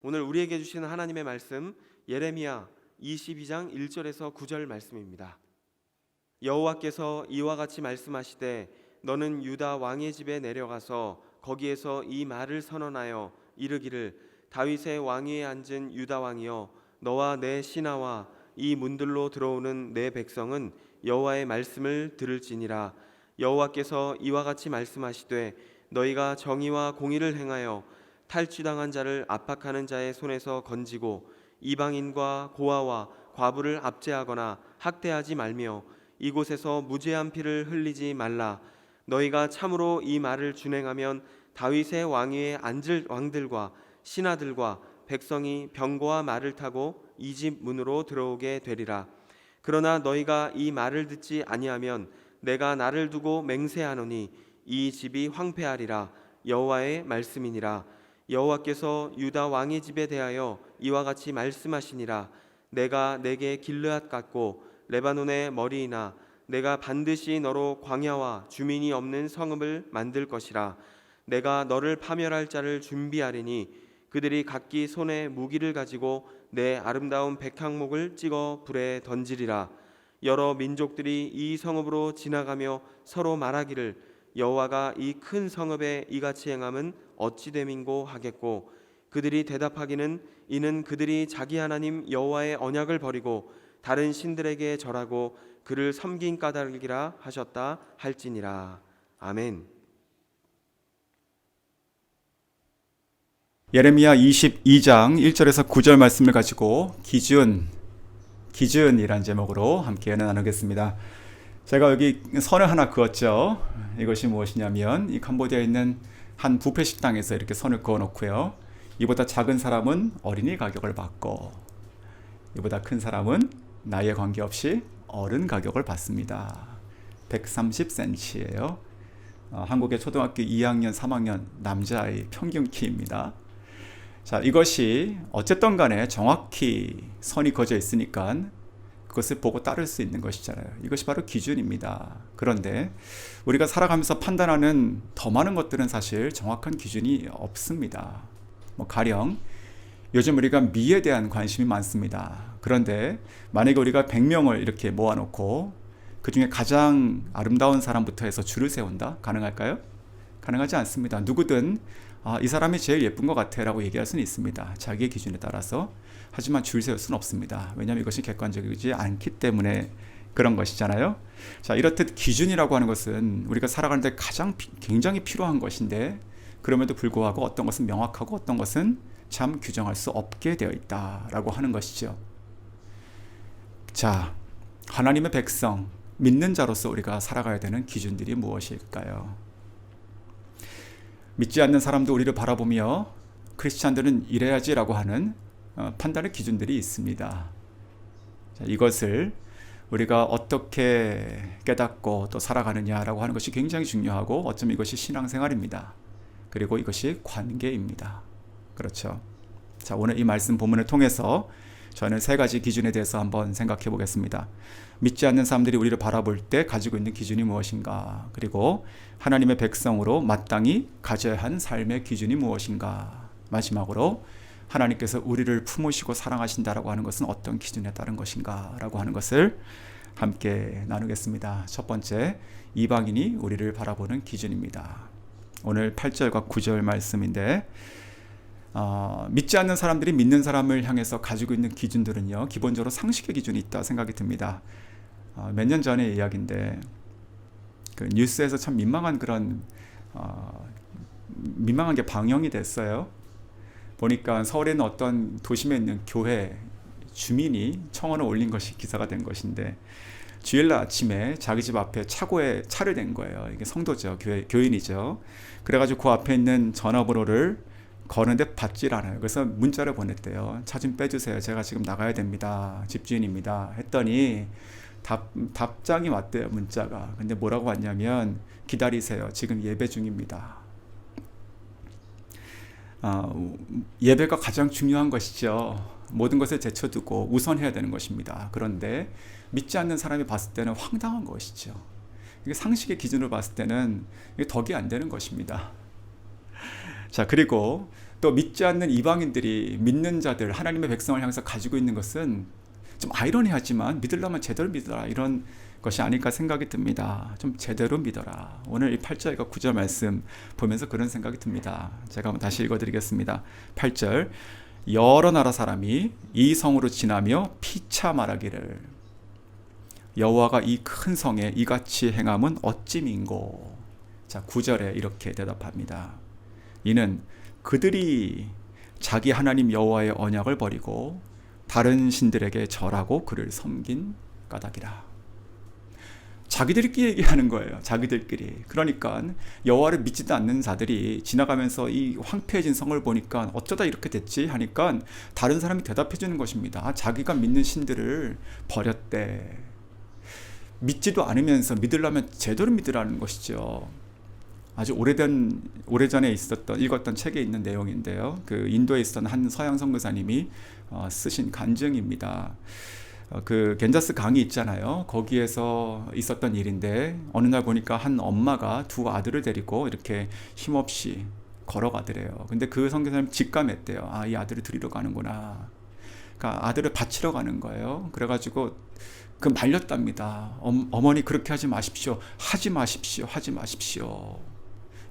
오늘 우리에게 주시는 하나님의 말씀 예레미야 22장 1절에서 9절 말씀입니다. 여호와께서 이와 같이 말씀하시되 너는 유다 왕의 집에 내려가서 거기에서 이 말을 선언하여 이르기를 다윗의 왕위에 앉은 유다 왕이여 너와 내 신하와 이 문들로 들어오는 내 백성은 여호와의 말씀을 들을지니라. 여호와께서 이와 같이 말씀하시되 너희가 정의와 공의를 행하여 탈취당한 자를 압박하는 자의 손에서 건지고 이방인과 고아와 과부를 압제하거나 학대하지 말며 이곳에서 무죄한 피를 흘리지 말라. 너희가 참으로 이 말을 준행하면 다윗의 왕위에 앉을 왕들과 신하들과 백성이 병거와 말을 타고 이 집 문으로 들어오게 되리라. 그러나 너희가 이 말을 듣지 아니하면 내가 나를 두고 맹세하노니 이 집이 황폐하리라. 여호와의 말씀이니라. 여호와께서 유다 왕의 집에 대하여 이와 같이 말씀하시니라. 내가 내게 길르앗 같고 레바논의 머리이나 내가 반드시 너로 광야와 주민이 없는 성읍을 만들 것이라. 내가 너를 파멸할 자를 준비하리니 그들이 각기 손에 무기를 가지고 내 아름다운 백향목을 찍어 불에 던지리라. 여러 민족들이 이 성읍으로 지나가며 서로 말하기를 여호와가 이 큰 성읍에 이같이 행함은 어찌 됨인고 하겠고 그들이 대답하기는 이는 그들이 자기 하나님 여호와의 언약을 버리고 다른 신들에게 절하고 그를 섬긴 까닭이라 하셨다 할지니라. 아멘. 예레미야 22장 1절에서 9절 말씀을 가지고 기준이란 제목으로 함께 나누겠습니다. 제가 여기 선을 하나 그었죠. 이것이 무엇이냐면 이 캄보디아에 있는 한 뷔페 식당에서 이렇게 선을 그어 놓고요. 이보다 작은 사람은 어린이 가격을 받고 이보다 큰 사람은 나이에 관계없이 어른 가격을 받습니다. 130cm예요. 한국의 초등학교 2학년, 3학년 남자아이 평균 키입니다. 자, 이것이 어쨌든 간에 정확히 선이 그어져 있으니까 그것을 보고 따를 수 있는 것이잖아요. 이것이 바로 기준입니다. 그런데 우리가 살아가면서 판단하는 더 많은 것들은 사실 정확한 기준이 없습니다. 가령 요즘 우리가 미에 대한 관심이 많습니다. 그런데 만약에 우리가 100명을 이렇게 모아놓고 그 중에 가장 아름다운 사람부터 해서 줄을 세운다? 가능할까요? 가능하지 않습니다. 누구든 이 사람이 제일 예쁜 것 같아 라고 얘기할 수는 있습니다. 자기의 기준에 따라서. 하지만 줄 세울 수는 없습니다. 왜냐하면 이것이 객관적이지 않기 때문에 그런 것이잖아요. 자, 이렇듯 기준이라고 하는 것은 우리가 살아가는데 굉장히 필요한 것인데 그럼에도 불구하고 어떤 것은 명확하고 어떤 것은 참 규정할 수 없게 되어 있다라고 하는 것이죠. 자, 하나님의 백성, 믿는 자로서 우리가 살아가야 되는 기준들이 무엇일까요? 믿지 않는 사람도 우리를 바라보며 크리스찬들은 이래야지라고 하는 판단의 기준들이 있습니다. 자, 이것을 우리가 어떻게 깨닫고 또 살아가느냐라고 하는 것이 굉장히 중요하고 어쩌면 이것이 신앙생활입니다. 그리고 이것이 관계입니다. 그렇죠. 자, 오늘 이 말씀 본문을 통해서 저는 세 가지 기준에 대해서 한번 생각해 보겠습니다. 믿지 않는 사람들이 우리를 바라볼 때 가지고 있는 기준이 무엇인가? 그리고 하나님의 백성으로 마땅히 가져야 한 삶의 기준이 무엇인가? 마지막으로 하나님께서 우리를 품으시고 사랑하신다라고 하는 것은 어떤 기준에 따른 것인가? 라고 하는 것을 함께 나누겠습니다. 첫 번째, 이방인이 우리를 바라보는 기준입니다. 오늘 8절과 9절 말씀인데 믿지 않는 사람들이 믿는 사람을 향해서 가지고 있는 기준들은요, 기본적으로 상식의 기준이 있다 생각이 듭니다. 몇 년 전의 이야기인데 그 뉴스에서 참 민망한 게 방영이 됐어요. 보니까 서울에 있는 어떤 도심에 있는 교회 주민이 청원을 올린 것이 기사가 된 것인데 주일날 아침에 자기 집 앞에 차고에 차를 댄 거예요. 이게 성도죠. 교인이죠. 그래가지고 그 앞에 있는 전화번호를 거는데 받질 않아요. 그래서 문자를 보냈대요. 차 좀 빼주세요. 제가 지금 나가야 됩니다. 집주인입니다. 했더니 답장이 왔대요. 문자가. 근데 뭐라고 왔냐면 기다리세요. 지금 예배 중입니다. 예배가 가장 중요한 것이죠. 모든 것을 제쳐두고 우선해야 되는 것입니다. 그런데 믿지 않는 사람이 봤을 때는 황당한 것이죠. 이게 상식의 기준으로 봤을 때는 이게 덕이 안 되는 것입니다. 자, 그리고 또 믿지 않는 이방인들이 믿는 자들, 하나님의 백성을 향해서 가지고 있는 것은 좀 아이러니하지만 믿으려면 제대로 믿어라, 이런 것이 아닐까 생각이 듭니다. 좀 제대로 믿어라. 오늘 이 8절과 9절 말씀 보면서 그런 생각이 듭니다. 제가 한번 다시 읽어드리겠습니다. 8절, 여러 나라 사람이 이 성으로 지나며 피차 말하기를 여호와가 이 큰 성에 이같이 행함은 어찌민고. 자, 9절에 이렇게 대답합니다. 이는 그들이 자기 하나님 여호와의 언약을 버리고 다른 신들에게 절하고 그를 섬긴 까닭이라. 자기들끼리 얘기하는 거예요. 자기들끼리. 그러니까 여호와를 믿지도 않는 자들이 지나가면서 이 황폐해진 성을 보니까 어쩌다 이렇게 됐지 하니까 다른 사람이 대답해 주는 것입니다. 자기가 믿는 신들을 버렸대. 믿지도 않으면서 믿으려면 제대로 믿으라는 것이죠. 아주 오래전에 읽었던 책에 있는 내용인데요. 그 인도에 있었던 한 서양 선교사님이 쓰신 간증입니다. 그 겐자스 강이 있잖아요. 거기에서 있었던 일인데 어느 날 보니까 한 엄마가 두 아들을 데리고 이렇게 힘없이 걸어가더래요. 근데 그 선교사님 직감했대요. 아, 이 아들을 데리러 가는구나. 그러니까 아들을 바치러 가는 거예요. 그래가지고 그 말렸답니다. 어머니 그렇게 하지 마십시오. 하지 마십시오. 하지 마십시오.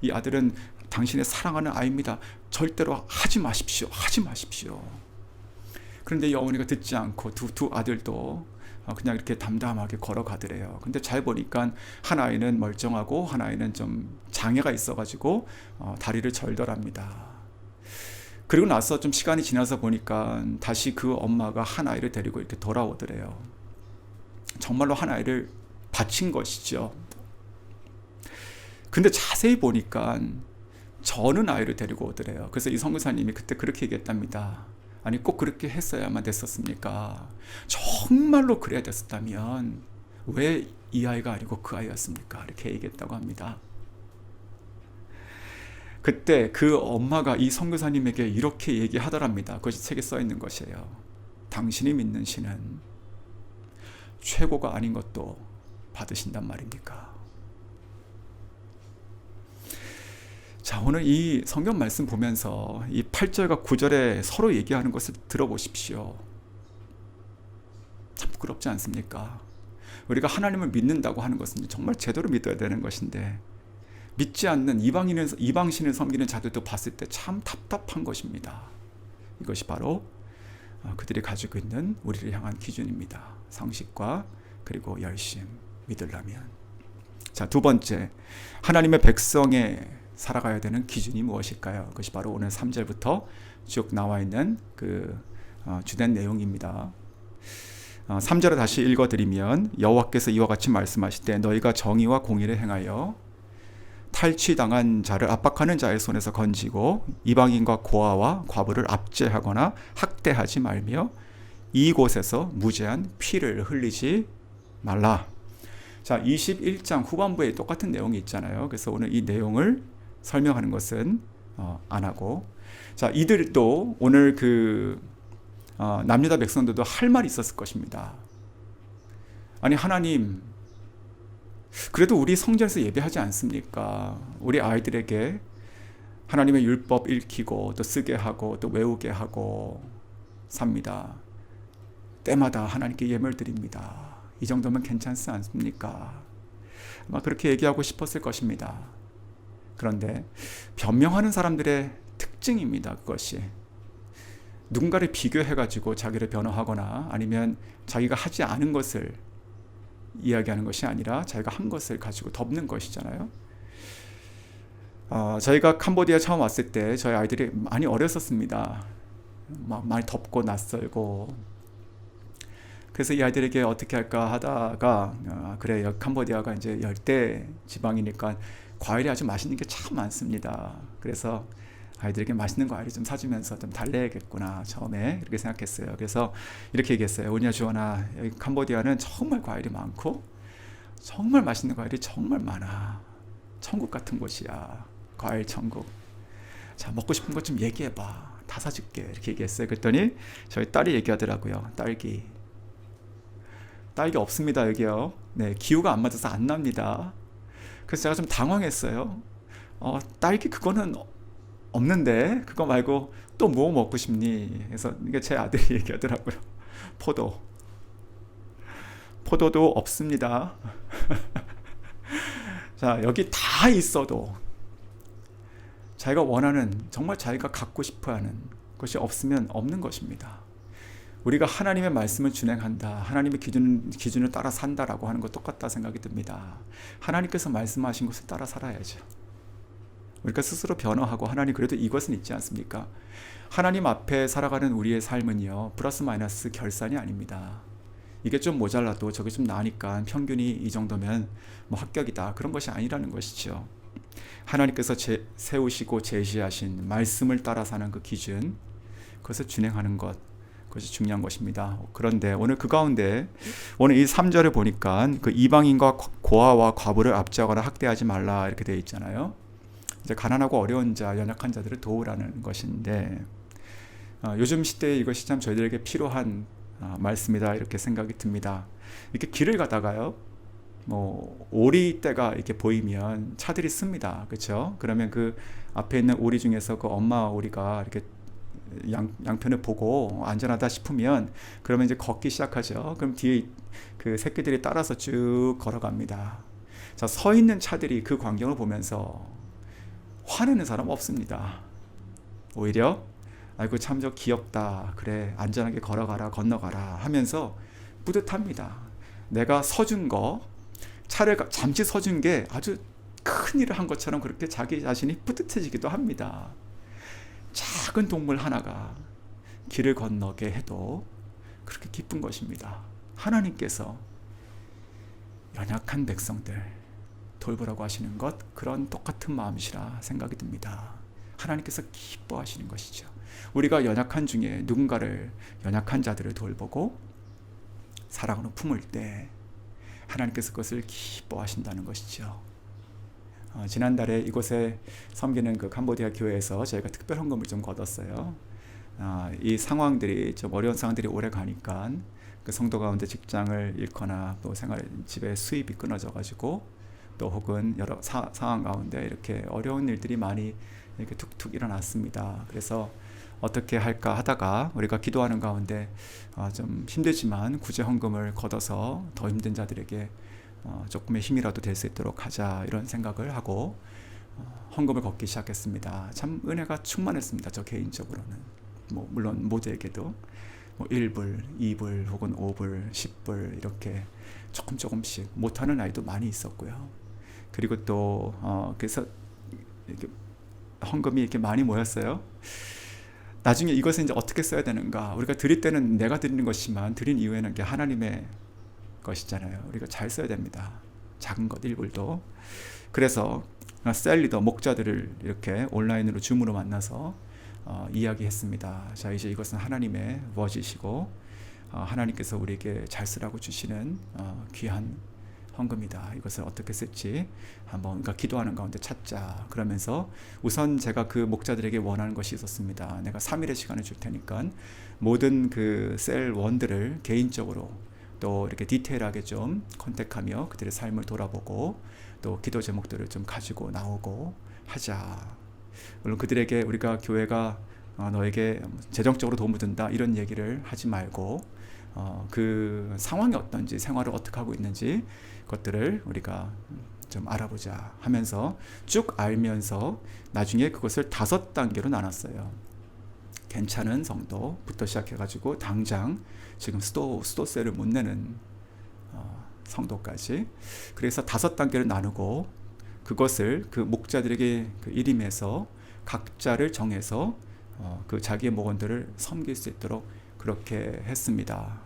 이 아들은 당신의 사랑하는 아이입니다. 절대로 하지 마십시오. 하지 마십시오. 그런데 이 어머니가 듣지 않고 두 아들도 그냥 이렇게 담담하게 걸어가더래요. 근데 잘 보니까 한 아이는 멀쩡하고 한 아이는 좀 장애가 있어가지고 다리를 절더랍니다. 그리고 나서 좀 시간이 지나서 보니까 다시 그 엄마가 한 아이를 데리고 이렇게 돌아오더래요. 정말로 한 아이를 바친 것이죠. 근데 자세히 보니까 저는 아이를 데리고 오더래요. 그래서 이 선교사님이 그때 그렇게 얘기했답니다. 아니 꼭 그렇게 했어야만 됐었습니까? 정말로 그래야 됐었다면 왜 이 아이가 아니고 그 아이였습니까? 이렇게 얘기했다고 합니다. 그때 그 엄마가 이 선교사님에게 이렇게 얘기하더랍니다. 그것이 책에 써 있는 것이에요. 당신이 믿는 신은 최고가 아닌 것도 받으신단 말입니까? 자, 오늘 이 성경 말씀 보면서 이 8절과 9절에 서로 얘기하는 것을 들어보십시오. 참 부끄럽지 않습니까? 우리가 하나님을 믿는다고 하는 것은 정말 제대로 믿어야 되는 것인데 믿지 않는 이방신을 섬기는 자들도 봤을 때 참 답답한 것입니다. 이것이 바로 그들이 가지고 있는 우리를 향한 기준입니다. 상식과 그리고 열심, 믿으려면. 자, 두 번째, 하나님의 백성에 살아가야 되는 기준이 무엇일까요? 그것이 바로 오늘 3절부터 쭉 나와 있는 그 주된 내용입니다. 3절을 다시 읽어드리면 여호와께서 이와 같이 말씀하시되 너희가 정의와 공의를 행하여 탈취당한 자를 압박하는 자의 손에서 건지고 이방인과 고아와 과부를 압제하거나 학대하지 말며 이곳에서 무죄한 피를 흘리지 말라. 자, 21장 후반부에 똑같은 내용이 있잖아요. 그래서 오늘 이 내용을 설명하는 것은 안 하고, 자, 이들도 오늘 남유다 백성들도 할 말이 있었을 것입니다. 아니 하나님, 그래도 우리 성전에서 예배하지 않습니까? 우리 아이들에게 하나님의 율법 읽히고 또 쓰게 하고 또 외우게 하고 삽니다. 때마다 하나님께 예물 드립니다. 이 정도면 괜찮지 않습니까? 아마 그렇게 얘기하고 싶었을 것입니다. 그런데 변명하는 사람들의 특징입니다. 그것이 누군가를 비교해가지고 자기를 변호하거나 아니면 자기가 하지 않은 것을 이야기하는 것이 아니라 자기가 한 것을 가지고 덮는 것이잖아요. 저희가 캄보디아 처음 왔을 때 저희 아이들이 많이 어렸었습니다. 막 많이 덥고 낯설고. 그래서 이 아이들에게 어떻게 할까 하다가 그래, 캄보디아가 이제 열대 지방이니까 과일이 아주 맛있는 게 참 많습니다. 그래서 아이들에게 맛있는 과일을 좀 사주면서 좀 달래야겠구나 처음에 그렇게 생각했어요. 그래서 이렇게 얘기했어요. 오냐 주원아, 여기 캄보디아는 정말 과일이 많고 정말 맛있는 과일이 정말 많아. 천국 같은 곳이야. 과일 천국. 자, 먹고 싶은 것 좀 얘기해봐. 다 사줄게. 이렇게 얘기했어요. 그랬더니 저희 딸이 얘기하더라고요. 딸기 없습니다 여기요. 네, 기후가 안 맞아서 안 납니다. 그래서 제가 좀 당황했어요. 딸기 그거는 없는데 그거 말고 또 뭐 먹고 싶니? 그래서 이게 제 아들이 얘기하더라고요. 포도도 없습니다. 자, 여기 다 있어도 자기가 원하는, 정말 자기가 갖고 싶어 하는 것이 없으면 없는 것입니다. 우리가 하나님의 말씀을 준행한다, 하나님의 기준을 따라 산다라고 하는 것 똑같다 생각이 듭니다. 하나님께서 말씀하신 것을 따라 살아야죠. 우리가 스스로 변화하고, 하나님 그래도 이것은 있지 않습니까? 하나님 앞에 살아가는 우리의 삶은요, 플러스 마이너스 결산이 아닙니다. 이게 좀 모자라도 저게 좀 나으니까 평균이 이 정도면 뭐 합격이다, 그런 것이 아니라는 것이죠. 하나님께서 세우시고 제시하신 말씀을 따라 사는 그 기준, 그것을 준행하는 것, 그것이 중요한 것입니다. 그런데 오늘 그 가운데 오늘 이 3절을 보니까 그 이방인과 고아와 과부를 압제하거나 학대하지 말라 이렇게 되어 있잖아요. 이제 가난하고 어려운 자, 연약한 자들을 도우라는 것인데, 요즘 시대에 이것이 참 저희들에게 필요한 말씀이다 이렇게 생각이 듭니다. 이렇게 길을 가다가요, 뭐 오리떼가 이렇게 보이면 차들이 씁니다. 그렇죠? 그러면 그 앞에 있는 오리 중에서 그 엄마 오리가 이렇게 양편을 보고 안전하다 싶으면 그러면 이제 걷기 시작하죠. 그럼 뒤에 그 새끼들이 따라서 쭉 걸어갑니다. 자, 서 있는 차들이 그 광경을 보면서 화내는 사람 없습니다. 오히려 아이고 참 저 귀엽다, 그래 안전하게 걸어가라, 건너가라 하면서 뿌듯합니다. 내가 서준 거, 차를 잠시 서준 게 아주 큰 일을 한 것처럼 그렇게 자기 자신이 뿌듯해지기도 합니다. 작은 동물 하나가 길을 건너게 해도 그렇게 기쁜 것입니다. 하나님께서 연약한 백성들 돌보라고 하시는 것, 그런 똑같은 마음이시라 생각이 듭니다. 하나님께서 기뻐하시는 것이죠. 우리가 연약한 중에 누군가를, 연약한 자들을 돌보고 사랑으로 품을 때 하나님께서 그것을 기뻐하신다는 것이죠. 지난달에 이곳에 섬기는 그 캄보디아 교회에서 저희가 특별 헌금을 좀 거뒀어요. 이 상황들이 좀 어려운 상황들이 오래 가니까 그 성도 가운데 직장을 잃거나 또 집에 수입이 끊어져 가지고 또 혹은 여러 상황 가운데 이렇게 어려운 일들이 많이 이렇게 툭툭 일어났습니다. 그래서 어떻게 할까 하다가 우리가 기도하는 가운데 좀 힘들지만 구제 헌금을 걷어서 더 힘든 자들에게 조금의 힘이라도 될 수 있도록 하자, 이런 생각을 하고 헌금을 걷기 시작했습니다. 참 은혜가 충만했습니다. 저 개인적으로는 물론 모두에게도 1불, 2불 혹은 5불, 10불 이렇게 조금씩, 못하는 아이도 많이 있었고요. 그리고 또 그래서 이렇게 헌금이 이렇게 많이 모였어요. 나중에 이것을 이제 어떻게 써야 되는가? 우리가 드릴 때는 내가 드리는 것이지만 드린 이후에는 게 하나님의 것이잖아요. 우리가 잘 써야 됩니다. 작은 것 1불도. 그래서 셀 리더, 목자들을 이렇게 온라인으로 줌으로 만나서 이야기했습니다. 자, 이제 이것은 하나님의 버짓이고 하나님께서 우리에게 잘 쓰라고 주시는 귀한 헌금이다. 이것을 어떻게 쓸지 한번, 그러니까 기도하는 가운데 찾자. 그러면서 우선 제가 그 목자들에게 원하는 것이 있었습니다. 내가 3일의 시간을 줄 테니까 모든 그 셀 원들을 개인적으로 또 이렇게 디테일하게 좀 컨택하며 그들의 삶을 돌아보고 또 기도 제목들을 좀 가지고 나오고 하자. 물론 그들에게 우리가 교회가 너에게 재정적으로 도움을 든다 이런 얘기를 하지 말고 그 상황이 어떤지, 생활을 어떻게 하고 있는지 것들을 우리가 좀 알아보자 하면서 쭉 알면서 나중에 그것을 5단계로 나눴어요. 괜찮은 성도부터 시작해가지고 당장 지금 수도세를 못 내는 성도까지, 그래서 5단계를 나누고 그것을 그 목자들에게 그 일임해서 각자를 정해서 그 자기의 목원들을 섬길 수 있도록 그렇게 했습니다.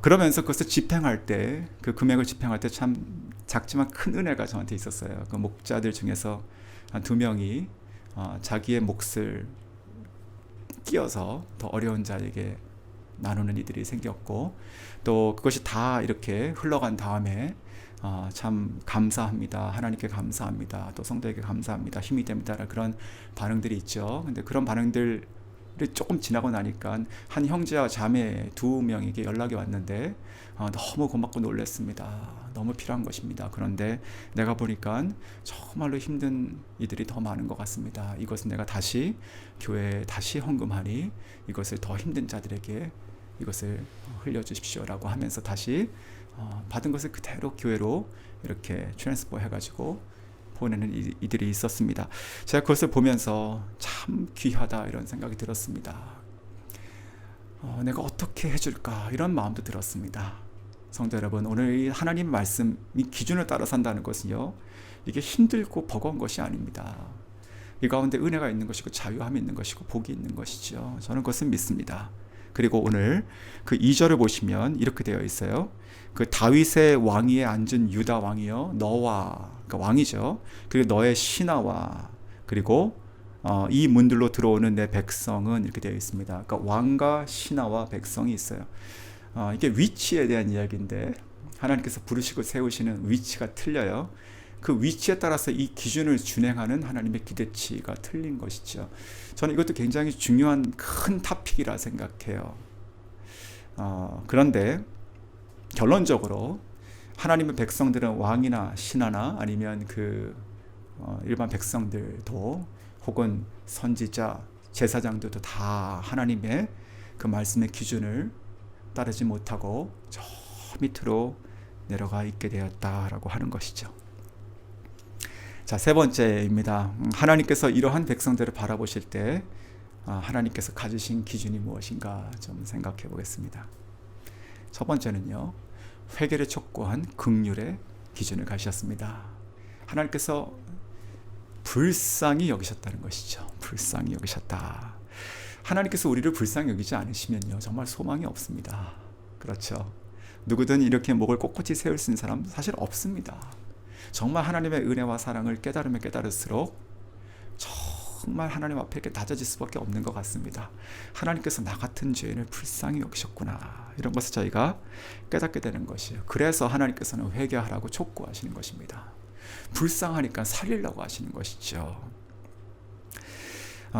그러면서 그것을 집행할 때, 그 금액을 집행할 때 참 작지만 큰 은혜가 저한테 있었어요. 그 목자들 중에서 한 2명이 자기의 몫을 끼어서 더 어려운 자에게 나누는 이들이 생겼고, 또 그것이 다 이렇게 흘러간 다음에 참 감사합니다, 하나님께 감사합니다, 또 성도에게 감사합니다, 힘이 됩니다, 그런 반응들이 있죠. 근데 그런 반응들 조금 지나고 나니까 한 형제와 자매 2명에게 연락이 왔는데 너무 고맙고 놀랐습니다. 너무 필요한 것입니다. 그런데 내가 보니까 정말로 힘든 이들이 더 많은 것 같습니다. 이것은 내가 다시 교회에 다시 헌금하니 이것을 더 힘든 자들에게 이것을 흘려주십시오라고 하면서 다시 받은 것을 그대로 교회로 이렇게 트랜스퍼 해가지고 보내는 이들이 있었습니다. 제가 그것을 보면서 참 귀하다 이런 생각이 들었습니다. 내가 어떻게 해줄까 이런 마음도 들었습니다. 성도 여러분, 오늘 이 하나님 말씀 이 기준을 따라 산다는 것은요, 이게 힘들고 버거운 것이 아닙니다. 이 가운데 은혜가 있는 것이고 자유함이 있는 것이고 복이 있는 것이죠. 저는 그것을 믿습니다. 그리고 오늘 그 2절을 보시면 이렇게 되어 있어요. 그 다윗의 왕위에 앉은 유다 왕이여 너와, 그러니까 왕이죠. 그리고 너의 신하와 그리고 이 문들로 들어오는 내 백성은 이렇게 되어 있습니다. 그러니까 왕과 신하와 백성이 있어요. 이게 위치에 대한 이야기인데 하나님께서 부르시고 세우시는 위치가 틀려요. 그 위치에 따라서 이 기준을 준행하는 하나님의 기대치가 틀린 것이죠. 저는 이것도 굉장히 중요한 큰 토픽이라 생각해요. 그런데 결론적으로 하나님의 백성들은 왕이나 신하나 아니면 일반 백성들도 혹은 선지자, 제사장들도 다 하나님의 그 말씀의 기준을 따르지 못하고 저 밑으로 내려가 있게 되었다라고 하는 것이죠. 자, 세 번째입니다. 하나님께서 이러한 백성들을 바라보실 때 하나님께서 가지신 기준이 무엇인가 좀 생각해 보겠습니다. 첫 번째는요, 회개를 촉구한 긍휼의 기준을 가지셨습니다. 하나님께서 불쌍히 여기셨다는 것이죠. 불쌍히 여기셨다. 하나님께서 우리를 불쌍히 여기지 않으시면요, 정말 소망이 없습니다. 그렇죠. 누구든 이렇게 목을 꼿꼿이 세울 수 있는 사람 사실 없습니다. 정말 하나님의 은혜와 사랑을 깨달으면 깨달을수록 정말 하나님 앞에 이렇게 낮아질 수밖에 없는 것 같습니다. 하나님께서 나 같은 죄인을 불쌍히 여기셨구나, 이런 것을 저희가 깨닫게 되는 것이에요. 그래서 하나님께서는 회개하라고 촉구하시는 것입니다. 불쌍하니까 살리려고 하시는 것이죠.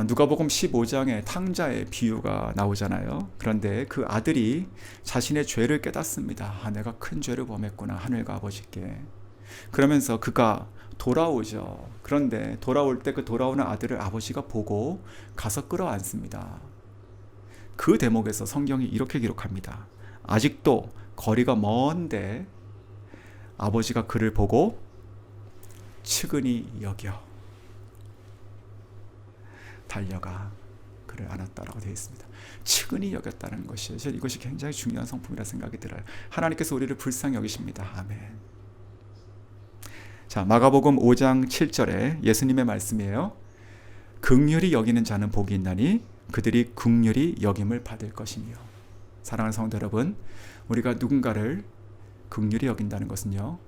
누가복음 15장에 탕자의 비유가 나오잖아요. 그런데 그 아들이 자신의 죄를 깨닫습니다. 내가 큰 죄를 범했구나, 하늘과 아버지께. 그러면서 그가 돌아오죠. 그런데 돌아올 때 그 돌아오는 아들을 아버지가 보고 가서 끌어안습니다. 그 대목에서 성경이 이렇게 기록합니다. 아직도 거리가 먼데 아버지가 그를 보고 측은히 여겨 달려가 그를 안았다라고 되어 있습니다. 측은히 여겼다는 것이에요. 이것이 굉장히 중요한 성품이라 생각이 들어요. 하나님께서 우리를 불쌍히 여기십니다. 아멘. 자, 마가복음 5장 7절에 예수님의 말씀이에요. 긍휼히 여기는 자는 복이 있나니 그들이 긍휼히 여김을 받을 것이며. 사랑하는 성도 여러분, 우리가 누군가를 긍휼히 여긴다는 것은요,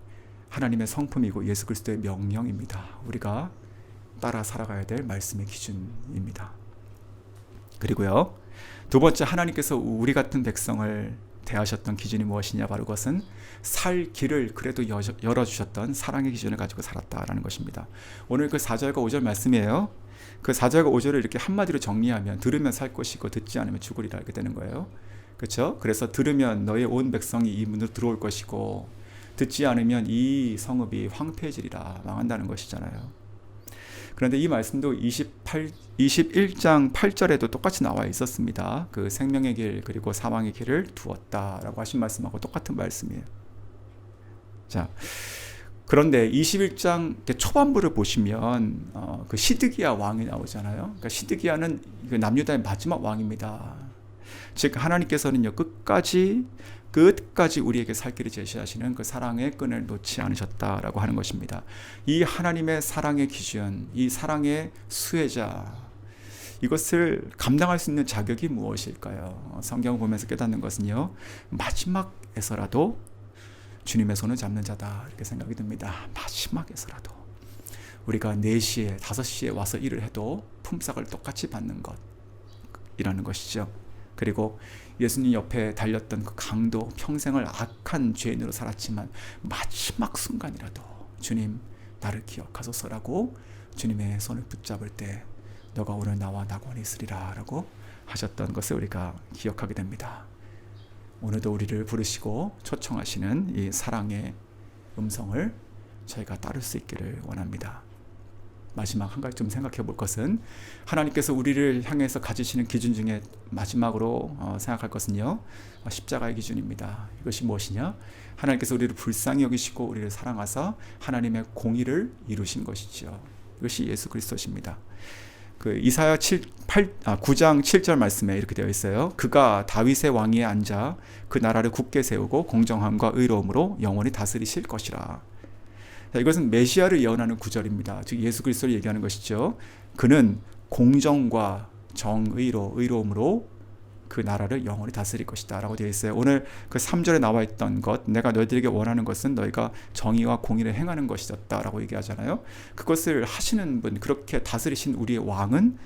하나님의 성품이고 예수 그리스도의 명령입니다. 우리가 따라 살아가야 될 말씀의 기준입니다. 그리고요, 두 번째, 하나님께서 우리 같은 백성을 대하셨던 기준이 무엇이냐, 바로 그것은 살 길을 그래도 열어주셨던 사랑의 기준을 가지고 살았다라는 것입니다. 오늘 그 4절과 5절 말씀이에요. 그 4절과 5절을 이렇게 한마디로 정리하면 들으면 살 것이고 듣지 않으면 죽으리라 이렇게 되는 거예요. 그렇죠? 그래서 들으면 너의 온 백성이 이 문으로 들어올 것이고 듣지 않으면 이 성읍이 황폐해지리라, 망한다는 것이잖아요. 그런데 이 말씀도 21장 8절에도 똑같이 나와 있었습니다. 그 생명의 길 그리고 사망의 길을 두었다라고 하신 말씀하고 똑같은 말씀이에요. 자, 그런데 21장 초반부를 보시면 그 시드기야 왕이 나오잖아요. 그러니까 시드기야는 남유다의 마지막 왕입니다. 즉 하나님께서는요, 끝까지 우리에게 살 길을 제시하시는 그 사랑의 끈을 놓지 않으셨다라고 하는 것입니다. 이 하나님의 사랑의 기준, 이 사랑의 수혜자, 이것을 감당할 수 있는 자격이 무엇일까요? 성경을 보면서 깨닫는 것은요, 마지막에서라도 주님의 손을 잡는 자다, 이렇게 생각이 듭니다. 마지막에서라도 우리가 4시에 5시에 와서 일을 해도 품삯을 똑같이 받는 것이라는 것이죠. 그리고 예수님 옆에 달렸던 그 강도, 평생을 악한 죄인으로 살았지만 마지막 순간이라도 주님 나를 기억하소서라고 주님의 손을 붙잡을 때 너가 오늘 나와 낙원에 있으리라 라고 하셨던 것을 우리가 기억하게 됩니다. 오늘도 우리를 부르시고 초청하시는 이 사랑의 음성을 저희가 따를 수 있기를 원합니다. 마지막 한 가지 좀 생각해 볼 것은 하나님께서 우리를 향해서 가지시는 기준 중에 마지막으로 생각할 것은요, 십자가의 기준입니다. 이것이 무엇이냐? 하나님께서 우리를 불쌍히 여기시고 우리를 사랑하사 하나님의 공의를 이루신 것이죠. 이것이 예수 그리스도십니다. 그 이사야 9장 7절 말씀에 이렇게 되어 있어요. 그가 다윗의 왕위에 앉아 그 나라를 굳게 세우고 공정함과 의로움으로 영원히 다스리실 것이라. 자, 이것은 메시아를 예언하는 구절입니다. 즉 예수 그리스도를 얘기하는 것이죠. 그는 공정과 정의로 의로움으로 그 나라를 영원히 다스릴 것이다 라고 되어 있어요. 오늘 그 3절에 나와 있던 것, 내가 너희들에게 원하는 것은 너희가 정의와 공의를 행하는 것이었다 라고 얘기하잖아요. 그것을 하시는 분, 그렇게 다스리신 우리의 왕은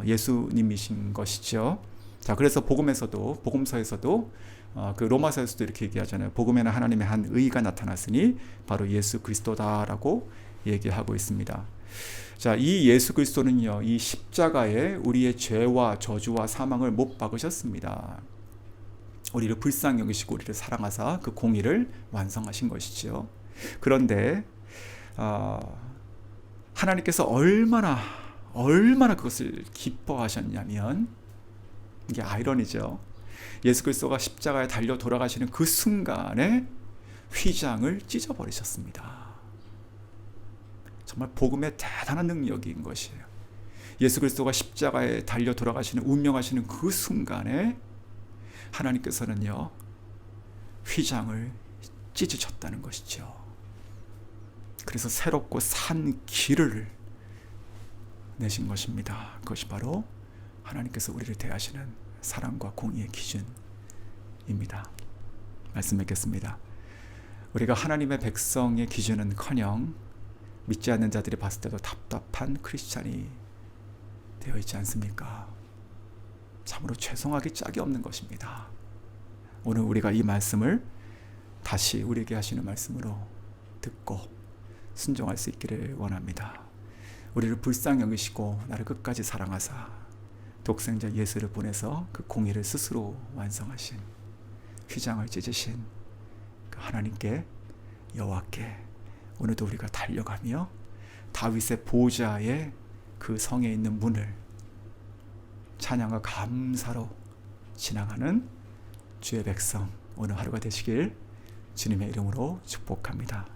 예수님이신 것이죠. 자, 그래서 복음서에서도 그 로마서에서도 이렇게 얘기하잖아요. 복음에는 하나님의 한 의가 나타났으니 바로 예수 그리스도다라고 얘기하고 있습니다. 자, 이 예수 그리스도는요, 이 십자가에 우리의 죄와 저주와 사망을 못 박으셨습니다. 우리를 불쌍히 여기시고 우리를 사랑하사 그 공의를 완성하신 것이죠. 그런데 하나님께서 얼마나 그것을 기뻐하셨냐면, 이게 아이러니죠. 예수 그리스도가 십자가에 달려 돌아가시는 그 순간에 휘장을 찢어버리셨습니다. 정말 복음의 대단한 능력인 것이에요. 예수 그리스도가 십자가에 달려 돌아가시는, 운명하시는 그 순간에 하나님께서는요, 휘장을 찢으셨다는 것이죠. 그래서 새롭고 산 길을 내신 것입니다. 그것이 바로 하나님께서 우리를 대하시는 사랑과 공의의 기준입니다. 말씀 맺겠습니다. 우리가 하나님의 백성의 기준은커녕 믿지 않는 자들이 봤을 때도 답답한 크리스찬이 되어 있지 않습니까? 참으로 죄송하기 짝이 없는 것입니다. 오늘 우리가 이 말씀을 다시 우리에게 하시는 말씀으로 듣고 순종할 수 있기를 원합니다. 우리를 불쌍히 여기시고 나를 끝까지 사랑하사 독생자 예수를 보내서 그 공의를 스스로 완성하신, 휘장을 찢으신 그 하나님께, 여호와께 오늘도 우리가 달려가며 다윗의 보좌의 그 성에 있는 문을 찬양과 감사로 지나가는 주의 백성 오늘 하루가 되시길 주님의 이름으로 축복합니다.